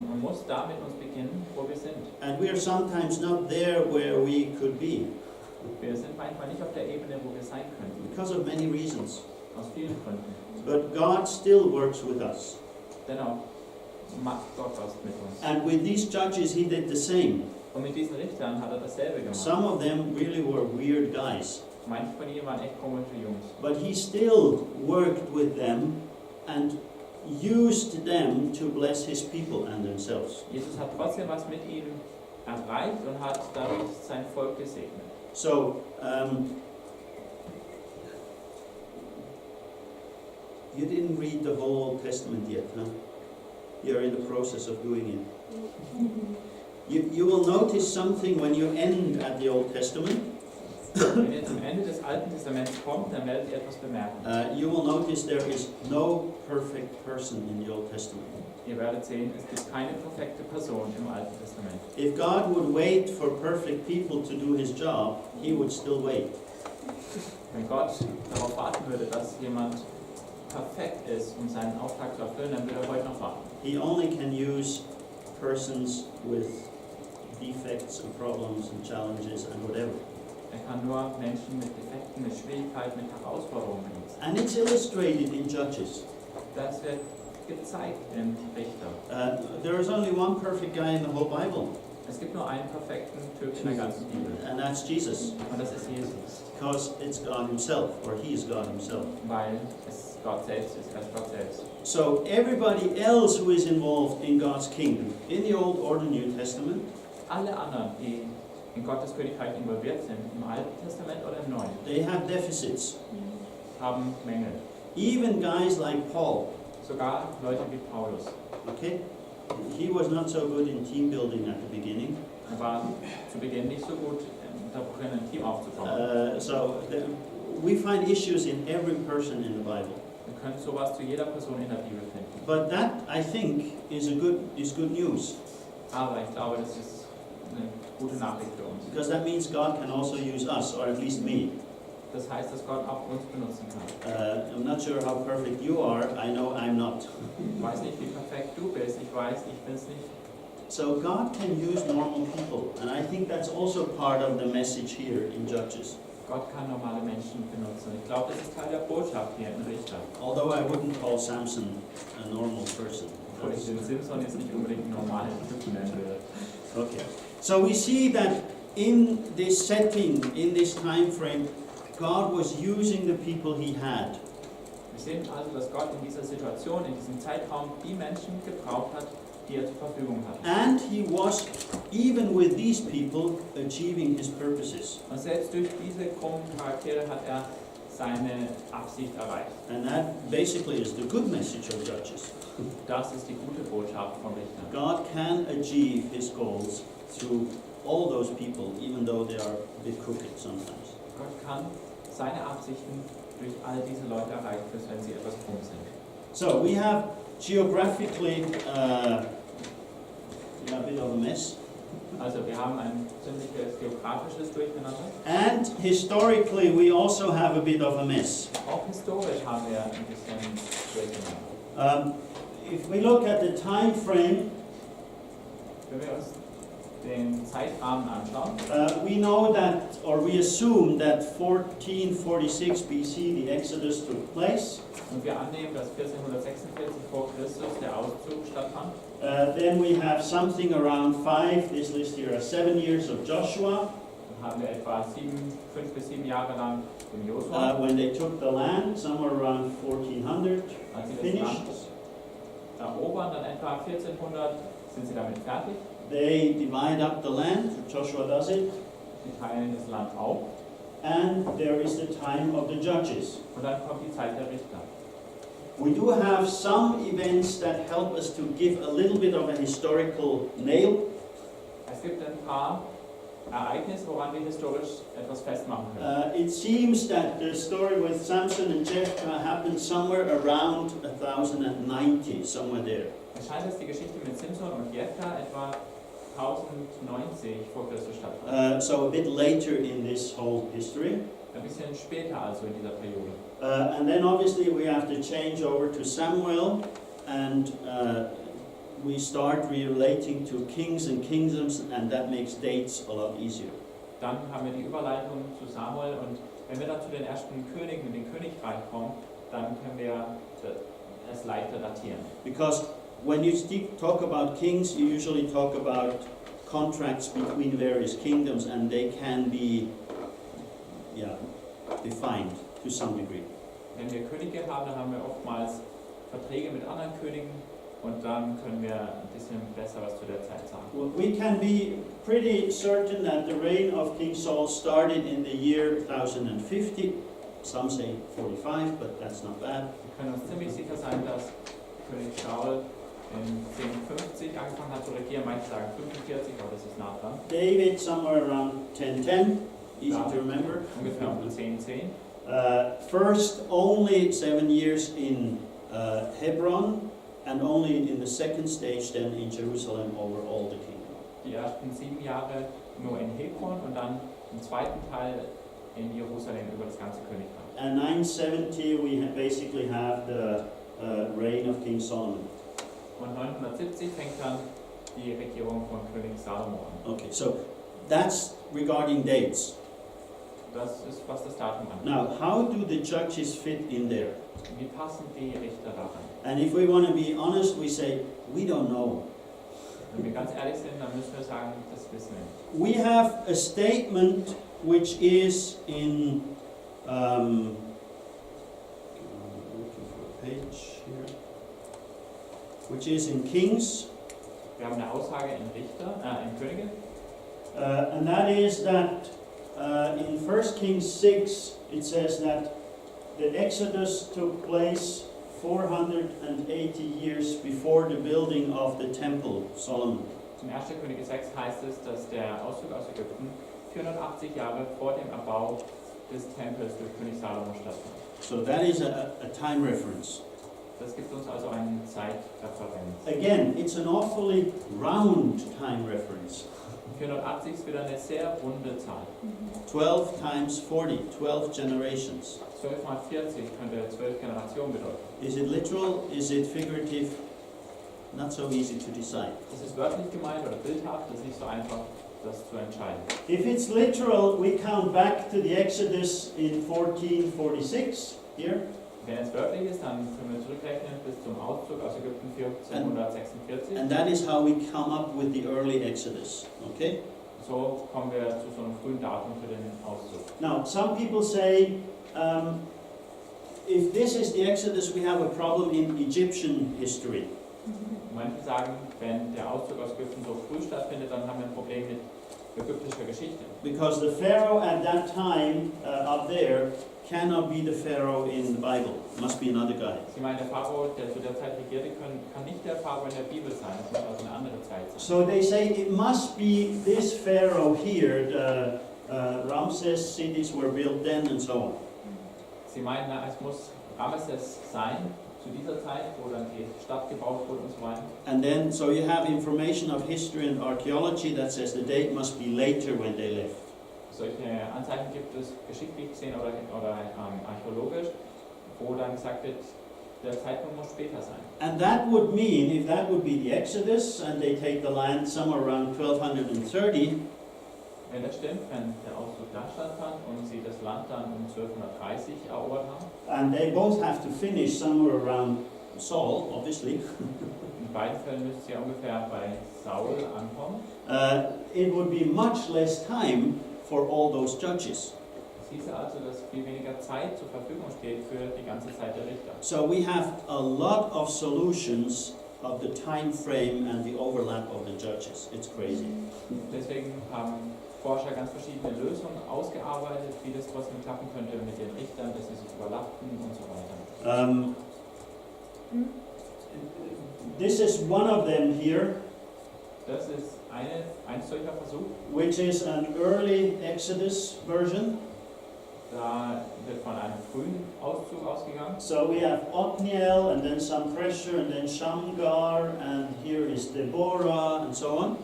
Man muss da mit uns beginnen, wo wir sind. And we are sometimes not there where we could be Wir sind manchmal nicht auf der Ebene, wo wir sein könnten, because of many reasons. aus vielen Gründen. But God still works with us. Dennoch macht Gott was mit uns. And with these judges, he did the same. Und mit diesen Richtern hat er dasselbe gemacht. Some of them really were weird guys. Manche von ihnen waren echt komische Jungs. But he still worked with them and used them to bless his people and themselves. Jesus hat trotzdem was mit ihnen erreicht und hat damit sein Volk gesegnet. So, you didn't read the whole Old Testament yet, huh? You're in the process of doing it. You will notice something when you end at the Old Testament. Wenn ihr zum Ende des Alten Testaments kommt, dann werdet ihr etwas bemerken. You will notice there is no perfect person in the Old Testament. Ihr werdet sehen, es gibt keine perfekte Person im Alten Testament. If God would wait for perfect people to do his job, he would still wait. Wenn Gott darauf warten würde, dass jemand perfekt ist, um seinen Auftrag zu erfüllen, dann würde er heute noch warten. He only can use persons with defects and problems and challenges and whatever. Er kann nur Menschen mit Defekten, mit Schwierigkeiten, mit Herausforderungen benutzen. And it's illustrated in Judges. Das wird gezeigt im Richter. There is only one perfect guy in the whole Bible, Es gibt nur einen perfekten Typ in der ganzen Bibel. and that's Jesus, Und das ist Jesus. because it's God himself, or he is God himself. Weil es Gott selbst ist, er ist Gott selbst. So everybody else who is involved in God's kingdom, in the Old or the New Testament, Alle anderen, die in Gottes Königreich involviert sind, im Alten Testament oder im Neuen, they have deficits. haben Mängel. Even guys like Paul, Sogar Leute wie Paulus. okay? He was not so good in team building at the beginning. Er war zu Beginn nicht so gut darin, ein Team aufzubauen. We find issues in every person in the Bible. Wir können sowas zu jeder Person in der Bibel finden. But that, I think, is good news. Aber ich glaube, das ist eine gute Nachricht für uns. Because that means God can also use us, or at least me. Das heißt, dass Gott auch uns benutzen kann. I'm not sure how perfect you are. I know I'm not. Ich weiß nicht, wie perfekt du bist. Ich weiß, ich bin es nicht. So God can use normal people. And I think that's also part of the message here in Judges. Gott kann normale Menschen benutzen. Ich glaube, das ist Teil der Botschaft hier im Richter. Although I wouldn't call Samson a normal person. Obwohl ich den Simson jetzt nicht unbedingt einen normalen Typen nennen würde. Okay. So we see that in this setting, in this time frame, God was using the people he had. Wir sehen also, dass Gott in dieser Situation, in diesem Zeitraum, die Menschen gebraucht hat, die er zur Verfügung hat. And he was, even with these people, achieving his purposes. Und selbst durch diese krummen Charaktere hat er seine Absicht erreicht. And that basically is the good message of Judges. Das ist die gute Botschaft vom Richter. God can achieve his goals through all those people, even though they are a bit crooked sometimes. Gott kann seine Absichten durch all diese Leute erreichen, selbst wenn sie etwas krumm sind. So we have geographically a bit of a mess. Also wir haben ein ziemliches geografisches Durcheinander. And historically we also have a bit of a mess. Auch historisch haben wir ein bisschen Durcheinander. If we look at the time frame, Wenn wir uns den Zeitrahmen anschauen, we know that, or we assume that 1446 BC the Exodus took place. und wir annehmen, dass 1446 vor Christus der Auszug stattfand, Then we have something around 5, this list here are 7 years of Joshua, dann haben wir etwa 5 bis 7 Jahre lang den Josua, when they took the land, somewhere around 1400, als sie das finished. Land erobern, dann etwa 1400 sind sie damit fertig. They divide up the land, Joshua does it, Sie teilen das Land auf and there is the time of the judges. und dann kommt die Zeit der Richter. We do have some events that help us to give a little bit of a historical nail. Es gibt ein paar Ereignisse, woran wir historisch etwas festmachen können. It seems that the story with Samson and Jephthah happened somewhere around 1090, somewhere there. Es scheint, dass die Geschichte mit Simson und Jephthah etwa 1090 vor Christus stattfand. So a bit later in this whole history. Ein bisschen später also in dieser Periode. And then obviously we have to change over to Samuel and we start relating to kings and kingdoms, and that makes dates a lot easier. Dann haben wir die Überleitung zu Samuel und wenn wir dann zu den ersten Königen und dem Königreich kommen, dann können wir es leichter datieren. Because when you talk about kings, you usually talk about contracts between various kingdoms, and they can be defined to some degree. Wenn wir Könige haben, dann haben wir oftmals Verträge mit anderen Königen und dann können wir ein bisschen besser was zu der Zeit sagen. Well, we can be pretty certain that the reign of King Saul started in the year 1050. Some say 45, but that's not bad. Wir können uns ziemlich sicher sein, dass König Saul in 1050 angefangen hat zu regieren. Manche sagen 45, aber das ist nah dran. David somewhere around 1010, easy to remember. Ungefähr um 1010. First only 7 years in Hebron, and only in the second stage then in Jerusalem over all the kingdom. Die ersten 7 Jahre nur in Hebron und dann im zweiten Teil in Jerusalem über das ganze Königreich. And 970 we basically have the reign of King Solomon. Und 970 fängt dann die Regierung von König Salomo an. Okay, so that's regarding dates. Das ist, was das Datum angeht. Now, how do the judges fit in there? Wie passen die Richter daran? And if we want to be honest, we say, we don't know. Wenn wir ganz ehrlich sind, dann müssen wir sagen, das wissen wir We nicht. have a statement which is in, I'm looking for a page here, which is in Kings, Wir haben eine Aussage in in Könige. and that is that in 1 Kings 6 it says that the Exodus took place 480 years before the building of the temple, Solomon. Zum 1. Könige 6 heißt es, dass der Auszug aus Ägypten 480 Jahre vor dem Erbau des Tempels durch König Salomo stattfand. So that is a time reference. Das gibt uns also eine Zeitreferenz. Again, it's an awfully round time reference. 480 ist wieder eine sehr runde Zahl. 12 times 40, 12 generations. 12 mal 40 könnte 12 Generationen bedeuten. Is it literal? Is it figurative? Not so easy to decide. Ist es wörtlich gemeint oder bildhaft? Das ist nicht so einfach, das zu entscheiden. If it's literal, we count back to the Exodus in 1446 here. Wenn es wörtlich ist, dann können wir zurückrechnen bis zum Auszug aus Ägypten 1446. And that is how we come up with the early Exodus. Okay? So kommen wir zu so einem frühen Datum für den Auszug. Now, some people say, if this is the Exodus, we have a problem in Egyptian history. Manche sagen, wenn der Auszug aus Ägypten so früh stattfindet, dann haben wir ein Problem mit ägyptischer Geschichte. Because the Pharaoh at that time up there cannot be the Pharaoh in the Bible. It must be another guy. Sie meinen, der Pharao, der zu der Zeit regierte, kann nicht der Pharao in der Bibel sein, es muss also eine andere Zeit sein. So they say it must be this Pharaoh here. The Ramses cities were built then and so on. Sie meinen, es muss Ramesses sein, zu dieser Zeit, wo dann die Stadt gebaut wurde und so weiter. And then, so you have information of history and archaeology that says the date must be later when they left. Solche Anzeichen gibt es geschichtlich gesehen oder archäologisch, wo dann gesagt wird, der Zeitpunkt muss später sein. And that would mean, if that would be the Exodus, and they take the land somewhere around 1230, Wenn das stimmt, wenn der Auszug da stattfand und sie das Land dann um 1230 erobert haben, and they both have to finish somewhere around Saul, obviously, in beiden Fällen müsste sie ja ungefähr bei Saul ankommen, it would be much less time for all those judges. das hieße also, dass viel weniger Zeit zur Verfügung steht für die ganze Zeit der Richter. So we have a lot of solutions of the time frame and the overlap of the judges. It's crazy. Deswegen haben Forscher ganz verschiedene Lösungen ausgearbeitet, wie das trotzdem klappen könnte mit den Richtern, dass sie sich überlappen und so weiter. This is one of them here, Das ist ein solcher Versuch. which is an early Exodus version. Da wird von einem frühen Auszug ausgegangen. So we have Othniel, and then some pressure, and then Shamgar, and here is Deborah, and so on.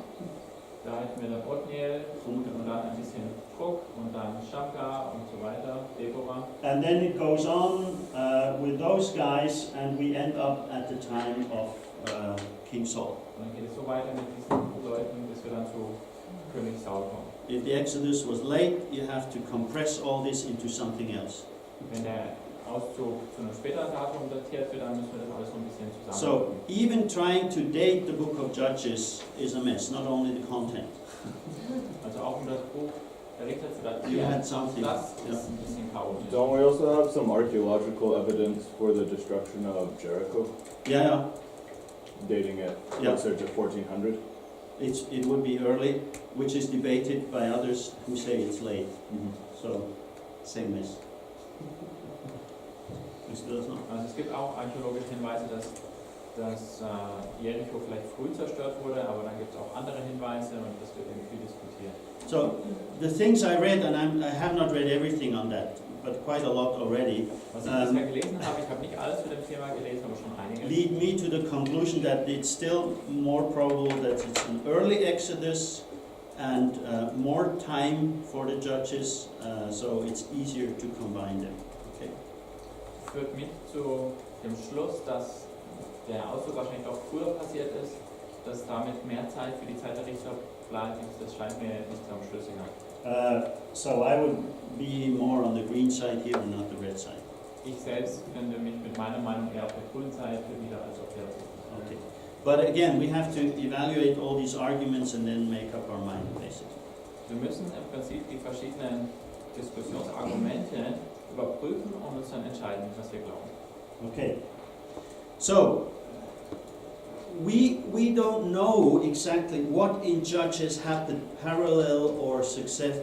Da hätten wir dann Othniel und dann ein bisschen Druck und dann Shamgar und so weiter, Deborah. And then it goes on with those guys, and we end up at the time of King Saul. Und dann geht es so weiter mit diesen Leuten, bis wir dann zu König Saul kommen. If the Exodus was late, you have to compress all this into something else. Wenn der Auszug zu einem späteren Datum datiert wird, dann müssen wir das alles so ein bisschen So zusammenfügen. even trying to date the book of Judges is a mess, not only the content. Also auch um das Buch der Richter zu You datieren, had something. das ist ein bisschen chaotisch. Don't we also have some archaeological evidence for the destruction of Jericho, Yeah, dating it Yeah. closer to 1400? it would be early, which is debated by others who say it's late. So, same mess. Wisst ihr das noch? Also es gibt auch archäologische Hinweise, dass Jericho vielleicht früh zerstört wurde, aber dann gibt es auch andere Hinweise und das wird irgendwie viel diskutiert. So, the things I read, and I have not read everything on that, but quite a lot already, Was ich bisher gelesen habe, ich habe nicht alles zu dem Thema gelesen, aber schon einiges. lead me to the conclusion that it's still more probable that it's an early Exodus and more time for the judges, so it's easier to combine them. Okay. Führt mich zu dem Schluss, dass der Auszug wahrscheinlich auch früher passiert ist, dass damit mehr Zeit für die Zeit der Richter bleibt. Das scheint mir nicht am schlüssiger. So I would be more on the green side here and not the red side. Ich selbst finde mich mit meiner Meinung eher auf der grünen Seite wieder als auf der roten. Okay. But again, we have to evaluate all these arguments and then make up our mind, basically. Wir müssen im Prinzip die verschiedenen Diskussionsargumente überprüfen und uns dann entscheiden, was wir glauben. Okay. So, we don't know exactly what in Judges happened parallel or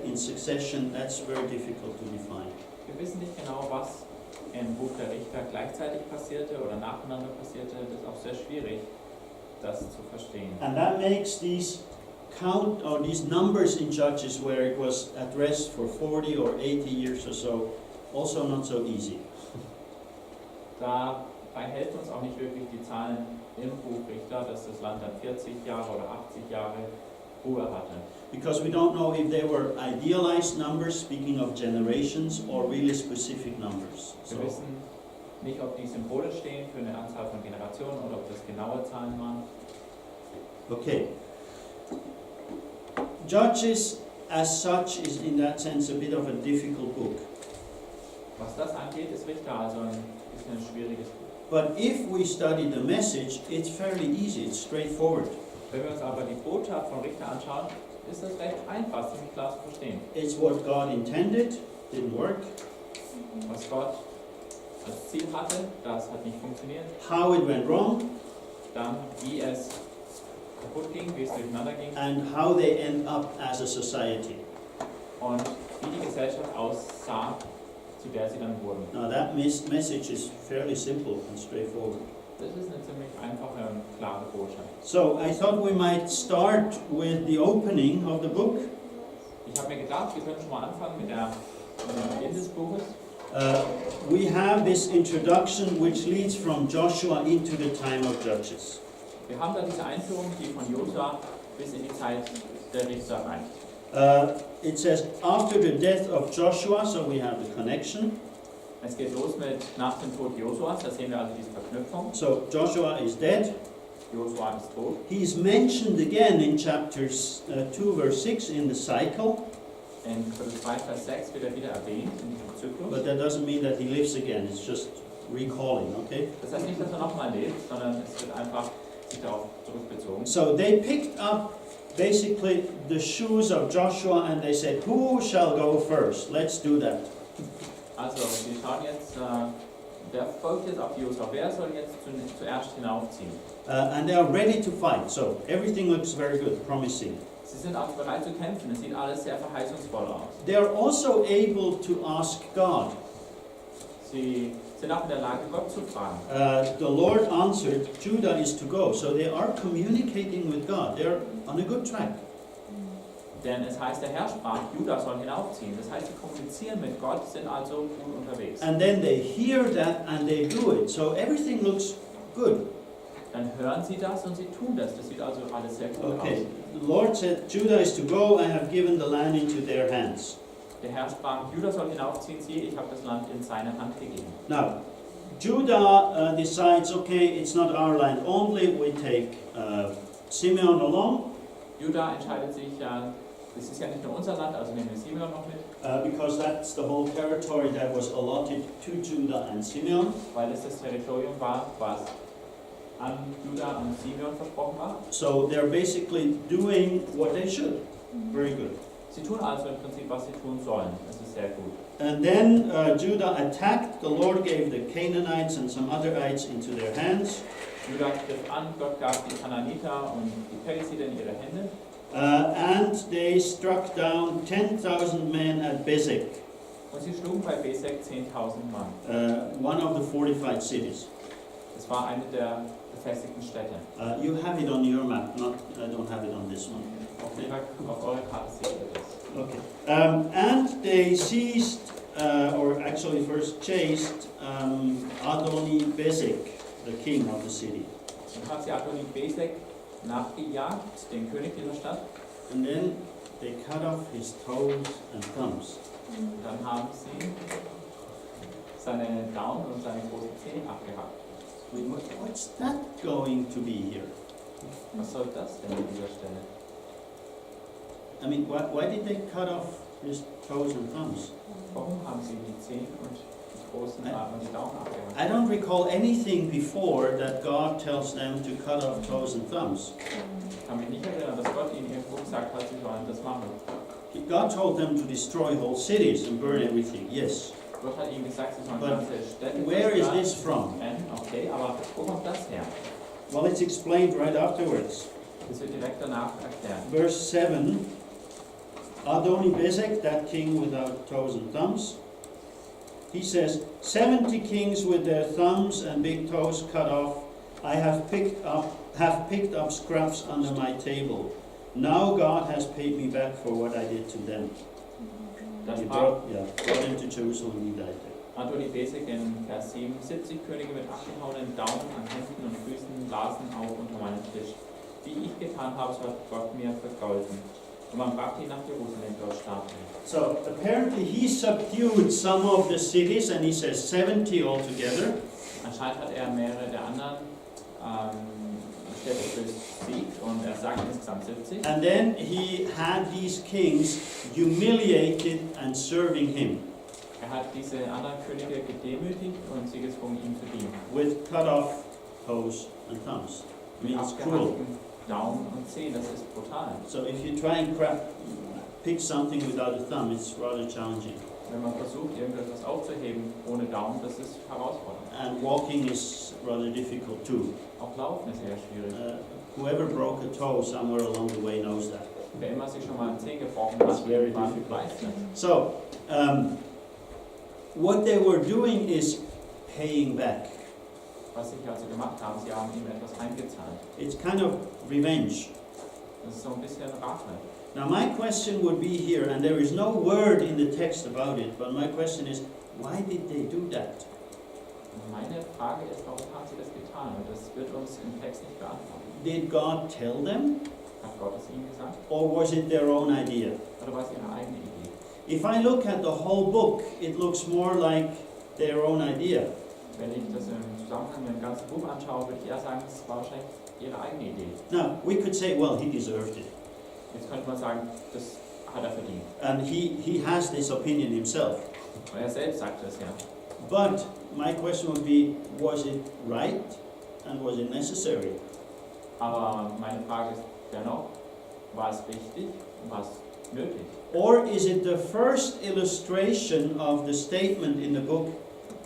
in succession. That's very difficult to define. Wir wissen nicht genau, was im Buch der Richter gleichzeitig passierte oder nacheinander passierte. Das ist auch sehr schwierig, das zu verstehen. And that makes these these numbers in Judges where it was at rest for 40 or 80 years or so also not so easy. Dabei helfen uns auch nicht wirklich die Zahlen im Buch Richter, dass das Land dann 40 Jahre oder 80 Jahre Ruhe hatte. Because we don't know if they were idealized numbers, speaking of generations, or really specific numbers. Wir wissen nicht, ob die symbolisch stehen für eine Anzahl von Generationen oder ob das genaue Zahlen waren. Okay. Judges, as such, is in that sense a bit of a difficult book. Was das angeht, ist Richter also ein bisschen ein schwieriges Buch. But if we study the message, it's fairly easy, it's straightforward. Wenn wir uns aber die Botschaft von Richter anschauen, ist das recht einfach, ziemlich klar zu verstehen. It's what God intended, didn't work. Was Gott als Ziel hatte, das hat nicht funktioniert. How it went wrong, Dann, wie es kaputt ging, wie es durcheinander ging and how they end up as a society. und wie die Gesellschaft aussah, zu der sie dann wurden. Now that message is fairly simple and straightforward. Das ist eine ziemlich einfache und klare Botschaft. So I thought we might start with the opening of the book. Ich habe mir gedacht, wir können schon mal anfangen mit dem Beginn des Buches. We have this introduction which leads from Joshua into the time of Judges. Wir haben da diese Einführung, die von Josua bis in die Zeit der Richter reicht. It says, after the death of Joshua, so we have the connection. Es geht los mit nach dem Tod Josuas, da sehen wir also diese Verknüpfung. So Joshua is dead. Josua ist tot. He is mentioned again in chapters 2 verse 6 in the cycle, In Kapitel 2, Vers 6 wird er wieder erwähnt in diesem Zyklus. but that doesn't mean that he lives again. It's just recalling, okay? Das heißt nicht, dass er nochmal lebt, sondern es wird einfach sich darauf zurückbezogen. So they picked up basically the shoes of Joshua and they said, who shall go first? Let's do that. Also, wir schauen jetzt, wer folgt jetzt auf Josua? Wer soll jetzt zuerst hinaufziehen? And they are ready to fight. So everything looks very good, promising. Sie sind auch bereit zu kämpfen. Es sieht alles sehr verheißungsvoll aus. They are also able to ask God. Sie sind auch in der Lage, Gott zu fragen. The Lord answered, Judah is to go. So they are communicating with God. They are on a good track. Denn es heißt, der Herr sprach, Judah soll hinaufziehen. Das heißt, sie kommunizieren mit Gott, sind also gut unterwegs. And then they hear that and they do it. So everything looks good. Dann hören sie das und sie tun das. Das sieht also alles sehr gut Okay. aus. The Lord said, Judah is to go. I have given the land into their hands. Der Herr sprach, Judah soll hinaufziehen, siehe, ich habe das Land in seine Hand gegeben. Now, Judah decides, okay, it's not our land only, we take Simeon along, Juda entscheidet sich ja, das ist ja nicht nur unser Land, also nehmen wir Simeon noch mit, because that's the whole territory that was allotted to Judah and Simeon. weil es das Territorium war, was an Juda und Simeon versprochen war. So they're basically doing what they should. Very good. Sie tun also im Prinzip, was sie tun sollen. Das ist sehr gut. And then Judah attacked. The Lord gave the Canaanites and some otherites into their hands. Juda griff an, Gott gab die Kananiter und die Periziter in ihre Hände. And they struck down 10,000 men at Bezek, Und sie schlugen bei Besek 10.000 Mann. one of the fortified cities. Das war eine der befestigten Städte. You have it on your map, not I don't have it on this one. Auf eurer Karte seht ihr das. Okay. And they seized, or actually first chased, Adoni Bezek, the king of the city. Dann hat sie Adoni Besek nachgejagt, den König dieser Stadt. And then they cut off his toes and thumbs. Dann haben sie seine Daumen und seine großen Zehen abgehackt. What's that going to be here? Was soll das denn an dieser Stelle? I mean, why did they cut off his toes and thumbs? Warum haben sie die Zehen und die großen Arme und die Daumen abgehackt? I don't recall anything before that God tells them to cut off toes and thumbs. Ich kann mich nicht erinnern, dass Gott ihnen irgendwo gesagt hat, sie sollen das machen. God told them to destroy whole cities and burn everything, yes. Gott hat ihnen gesagt, sie sollen But ganze Städte where is zerstören. this from? Okay, aber wo kommt das her? Well, it's explained right afterwards. Das wird direkt danach erklärt. Verse 7, Adoni Bezek, that king without toes and thumbs, he says, 70 kings with their thumbs and big toes cut off, I have picked up scraps under my table. Now God has paid me back for what I did to them. Das He war brought him to Jerusalem and he died there. Adoni Besek in Vers 7. 70 Könige mit abgehauenen Daumen an Händen und Füßen lasen auf unter meinem Tisch. Wie ich getan habe, so hat Gott mir vergolten. Und man brachte ihn nach Jerusalem, dort starb er. So apparently he subdued some of the cities, and he says 70 altogether. Anscheinend hat er mehrere der anderen Städte besiegt und er sagt insgesamt 70. And then he had these kings humiliated and serving him Er hat diese anderen Könige gedemütigt und sie gezwungen, ihm zu dienen. with cut off toes and thumbs. I Mit mean, it's cruel. abgehackten Daumen und Zehen, das ist brutal. So if you try and pick something without a thumb, it's rather challenging. Wenn man versucht, irgendetwas aufzuheben ohne Daumen, das ist herausfordernd. And walking is rather difficult too. Auch Laufen ist eher schwierig. Whoever broke a toe somewhere along the way knows that. Wer immer sich schon mal einen Zeh gebrochen It's hat, very irgendwann difficult. weiß das. So, what they were doing is paying back. Was sie also gemacht haben, sie haben ihm etwas eingezahlt. It's kind of revenge. Das ist so ein bisschen Rache. Now my question would be here, and there is no word in the text about it, but my question is, why did they do that? Und meine Frage ist, warum haben sie das getan? Und das wird uns im Text nicht beantwortet. Did God tell them, Hat Gott es ihnen gesagt? or was it their own idea? Oder war es ihre eigene Idee? If I look at the whole book, it looks more like their own idea. Wenn ich das im Zusammenhang mit dem ganzen Buch anschaue, würde ich eher sagen, es war wahrscheinlich ihre eigene Idee. Now, we could say, well, he deserved it. Jetzt könnte man sagen, das hat er verdient. And he has this opinion himself. Und er selbst sagt es ja. But my question would be, was it right and was it necessary? Aber meine Frage ist dennoch, war es richtig und war es nötig? Or is it the first illustration of the statement in the book,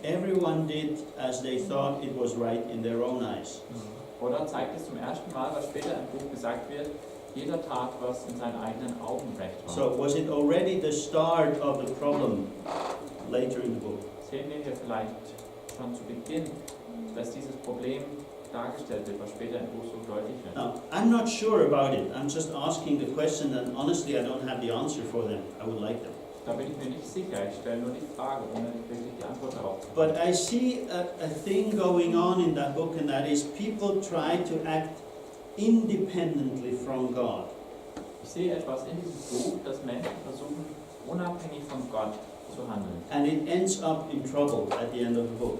everyone did as they thought it was right in their own eyes? Oder zeigt es zum ersten Mal, was später im Buch gesagt wird, jeder tat, was in seinen eigenen Augen recht war. So was it already the start of the problem later in the book? Sehen wir hier vielleicht schon zu Beginn, dass dieses Problem dargestellt wird, was später im Buch so deutlich wird. Now, I'm not sure about it. I'm just asking the question, and honestly I don't have the answer for them. I would like them. Da bin ich mir nicht sicher, ich stelle nur die Frage, ohne wirklich die Antwort darauf zu But bekommen. I see a thing going on in that book, and that is people try to act independently from God. Ich sehe etwas in diesem Buch, dass Menschen versuchen, unabhängig von Gott zu handeln. And it ends up in trouble at the end of the book.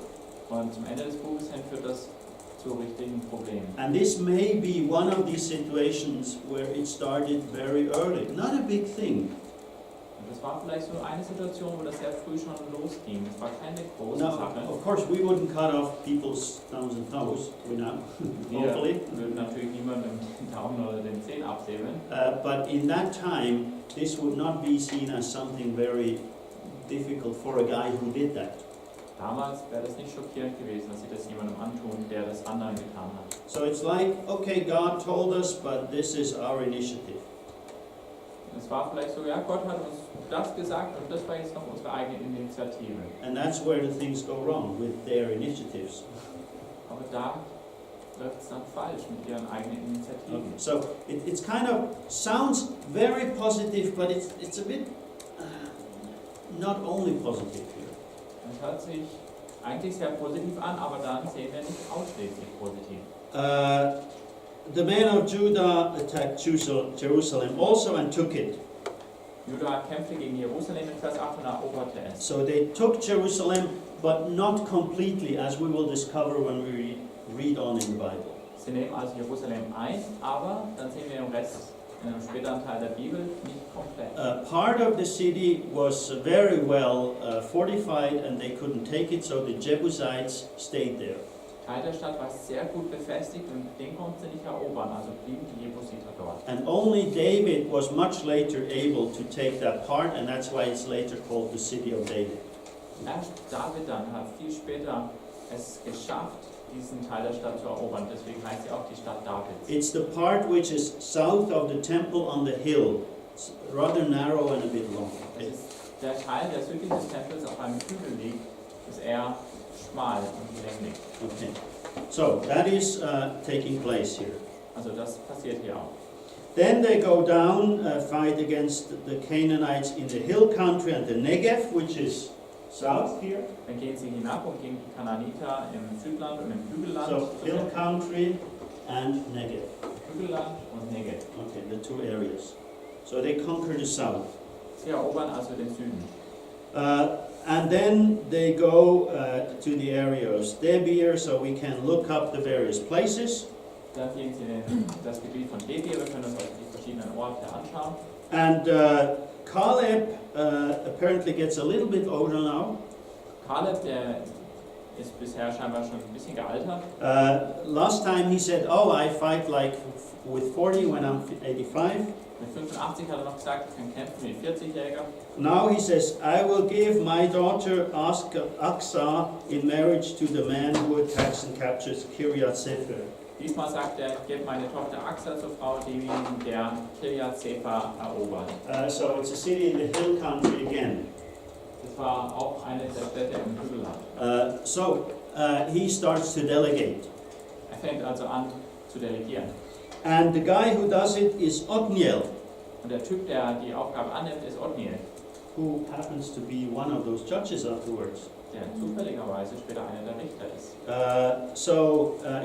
Und zum Ende des Buches hin führt das zu richtigen Problemen. And this may be one of these situations where it started very early. Not a big thing. Und das war vielleicht so eine Situation, wo das sehr früh schon losging. Es war keine große Now, Sache. of course, we wouldn't cut off people's thumbs and toes, we know, Wir hopefully. würden natürlich niemandem den Daumen oder den Zeh absäbeln. But in that time, this would not be seen as something very difficult for a guy who did that. Damals wäre das nicht schockierend gewesen, dass sie das jemandem antun, der das anderen getan hat. So it's like, okay, God told us, but this is our initiative. Es war vielleicht so, ja, Gott hat uns das gesagt und das war jetzt noch unsere eigene Initiative. And that's where the things go wrong with their initiatives. Aber da läuft es dann falsch mit ihren eigenen Initiativen. So it's kind of sounds very positive, but it's a bit not only positive here. Es hört sich eigentlich sehr positiv an, aber dann sehen wir nicht ausschließlich positiv. The men of Judah attacked Jerusalem also and took it. Judah kämpfte gegen Jerusalem in Vers 8 und eroberte es. So they took Jerusalem, but not completely, as we will discover when we read on in the Bible. Sie nehmen also Jerusalem ein, aber dann sehen wir im Rest, in einem späteren Teil der Bibel, nicht komplett. Part of the city was very well fortified and they couldn't take it, so the Jebusites stayed there. Teil der Stadt war sehr gut befestigt und den konnten sie nicht erobern, also blieben die Jebusiter dort. And only David was much later able to take that part, and that's why it's later called the city of David. Erst David dann hat viel später es geschafft, diesen Teil der Stadt zu erobern, deswegen heißt sie auch die Stadt Davids. It's the part which is south of the temple on the hill. It's rather narrow and a bit long. Das ist der Teil, der südlich des Tempels auf einem Hügel liegt, ist eher schmal und länglich. Okay. So that is taking place here. Also das passiert hier auch. Then they go down, fight against the Canaanites in the hill country and the Negev, which is south here. Dann gehen sie hinab und gegen die Kanaaniter im Südland und im Hügelland. So hill country and Negev. Hügelland und Negev. Okay, the two areas. So they conquer the south. Sie erobern also den Süden. And then they go to the area of Debir, so we can look up the various places. Dann gehen sie in das Gebiet von Debir, wir können uns also die verschiedenen Orte anschauen. And Caleb apparently gets a little bit older now. Kaleb, der ist bisher scheinbar schon ein bisschen gealtert. Last time he said, oh, I fight like with 40 when I'm 85. Mit 85 hat er noch gesagt, ich kann kämpfen wie ein 40-Jähriger. Now he says, I will give my daughter Aksa in marriage to the man who attacks and captures Kiryat Sefer. Diesmal sagt er, ich gebe meine Tochter Aksa zur Frau, demjenigen, der Kiryat Sefer erobert. So it's a city in the hill country again. Das war auch eine der Städte im Hügelland. So he starts to delegate. Er fängt also an zu delegieren. And the guy who does it is Othniel, Und der Typ, der die Aufgabe annimmt, ist Othniel, who happens to be one of those judges afterwards. der zufälligerweise später einer der Richter ist.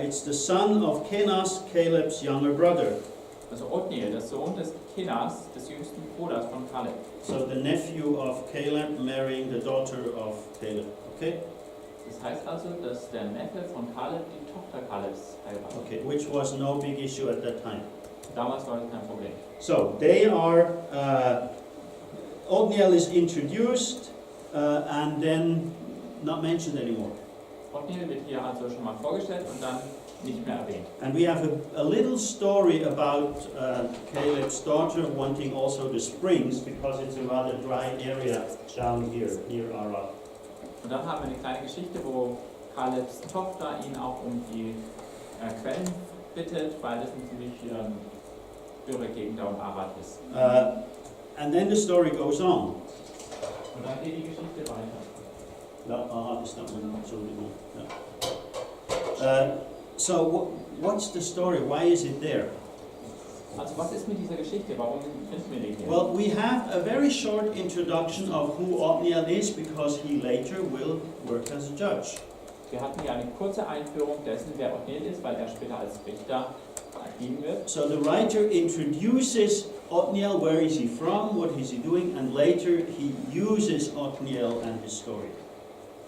It's the son of Kenaz, Caleb's younger brother. Also Othniel, der Sohn des Kenas, des jüngsten Bruders von Kaleb. So the nephew of Caleb marrying the daughter of Caleb. Okay? Das heißt also, dass der Neffe von Kaleb die Tochter Kalebs heiratet. Okay, which was no big issue at that time. Damals war das kein Problem. So they are, Othniel is introduced and then not mentioned anymore. Othniel wird hier also schon mal vorgestellt und dann nicht mehr erwähnt. And we have a little story about Caleb's daughter wanting also the springs because it's a rather dry area down here, near Arad. Und dann haben wir eine kleine Geschichte, wo Kalebs Tochter ihn auch um die Quellen bittet, weil das eine ziemlich dürre Gegend da um Arad ist. And then the story goes on. Und dann geht die Geschichte weiter. Arad is not so no. So what's the story? Why is it there? Also was ist mit dieser Geschichte? Warum finden wir die hier? Well, we have a very short introduction of who Othniel is because he later will work as a judge. Wir hatten hier eine kurze Einführung dessen, wer Othniel ist, weil er später als Richter dienen wird. So the writer introduces Othniel, where is he from, what is he doing, and later he uses Othniel and his story.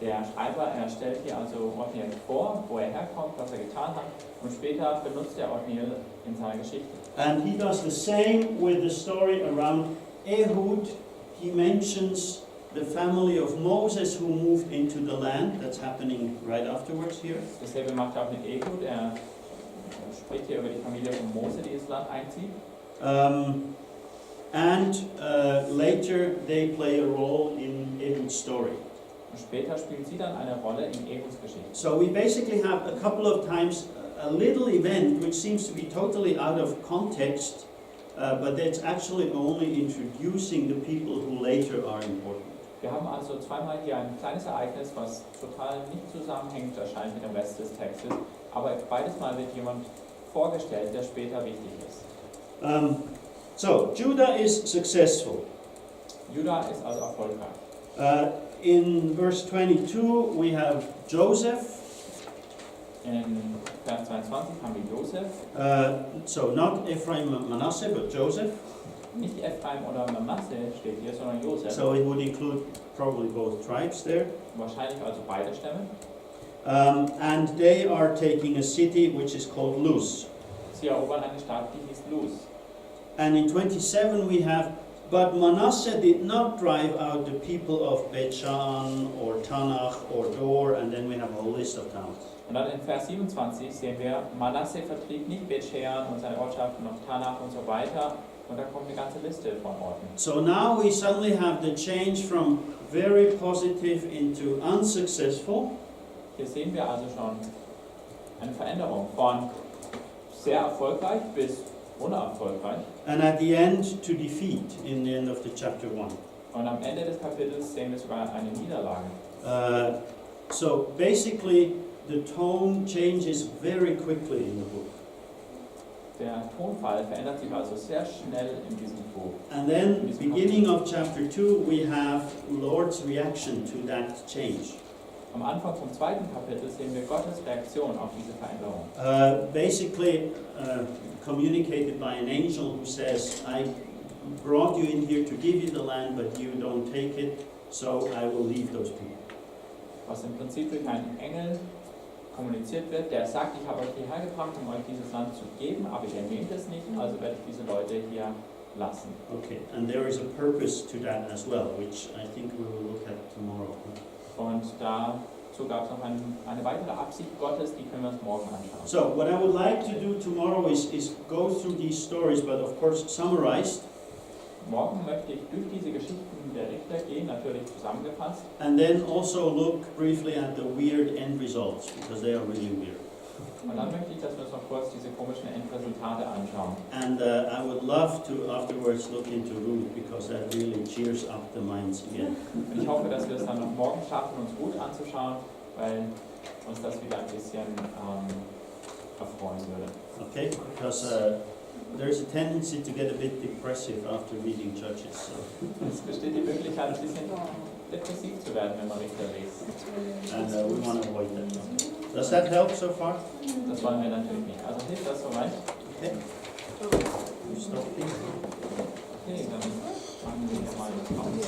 Der Schreiber, er stellt hier also Othniel vor, wo er herkommt, was er getan hat, und später benutzt er Othniel in seiner Geschichte. And he does the same with the story around Ehud. He mentions the family of Moses who moved into the land. That's happening right afterwards here. Dasselbe macht er auch mit Ehud. Er spricht hier über die Familie von Mose, die ins Land einzieht. Later they play a role in Ehud's story. Und später spielen sie dann eine Rolle in Ehuds Geschichte. So we basically have a couple of times a little event which seems to be totally out of context, but that's actually only introducing the people who later are important. Wir haben also zweimal hier ein kleines Ereignis, was total nicht zusammenhängt erscheint mit dem Rest des Textes, aber beides Mal wird jemand vorgestellt, der später wichtig ist. So Judah is successful. Judah ist also erfolgreich. In verse 22 we have Joseph. In Vers 22 haben wir Josef. So not Ephraim and Manasseh, but Joseph. Nicht Ephraim oder Manasse steht hier, sondern Josef. So it would include probably both tribes there. Wahrscheinlich also beide Stämme. And they are taking a city which is called Luz. Sie erobern eine Stadt, die hieß Luz. And in 27 we have, but Manasseh did not drive out the people of Bet-Shan or Tanach or Dor, and then we have a whole list of towns. Und dann in Vers 27 sehen wir, Manasse vertrieb nicht Bet-Shean und seine Ortschaften und Tanach und so weiter. Und da kommt eine ganze Liste von Orten. So now we suddenly have the change from very positive into unsuccessful. Hier sehen wir also schon eine Veränderung von sehr erfolgreich bis unerfolgreich. And at the end, to defeat in the end of the chapter 1. Und am Ende des Kapitels sehen wir sogar eine Niederlage. So basically, the tone changes very quickly in the book. Der Tonfall verändert sich also sehr schnell in diesem Buch. And then, beginning of chapter 2, we have Lord's reaction to that change. Am Anfang vom zweiten Kapitel sehen wir Gottes Reaktion auf diese Veränderung. Basically, communicated by an angel who says, I brought you in here to give you the land, but you don't take it, so I will leave those people. Was im Prinzip durch einen Engel kommuniziert wird, der sagt, ich habe euch hierher gebracht, um euch dieses Land zu geben, aber ihr nehmt es nicht, also werde ich diese Leute hier lassen. Okay, and there is a purpose to that as well, which I think we will look at tomorrow. Und dazu gab es noch eine weitere Absicht Gottes, die können wir uns morgen anschauen. So, what I would like to do tomorrow is go through these stories, but of course summarized. Morgen möchte ich durch diese Geschichten der Richter gehen, natürlich zusammengefasst. And then also look briefly at the weird end results, because they are really weird. Und dann möchte ich, dass wir uns noch kurz diese komischen Endresultate anschauen. And I would love to afterwards look into Ruth, because that really cheers up the minds again. Und ich hoffe, dass wir es dann noch morgen schaffen, uns gut anzuschauen, weil uns das wieder ein bisschen erfreuen würde. Okay, because there's a tendency to get a bit depressive after reading Judges. So. Es besteht die Möglichkeit, ein bisschen depressiv zu werden, wenn man Richter liest. And we want to avoid that. Does that help so far? Das wollen wir natürlich nicht. Also hilft das soweit? Okay. You stop here. Okay, dann machen wir mal eine Pause.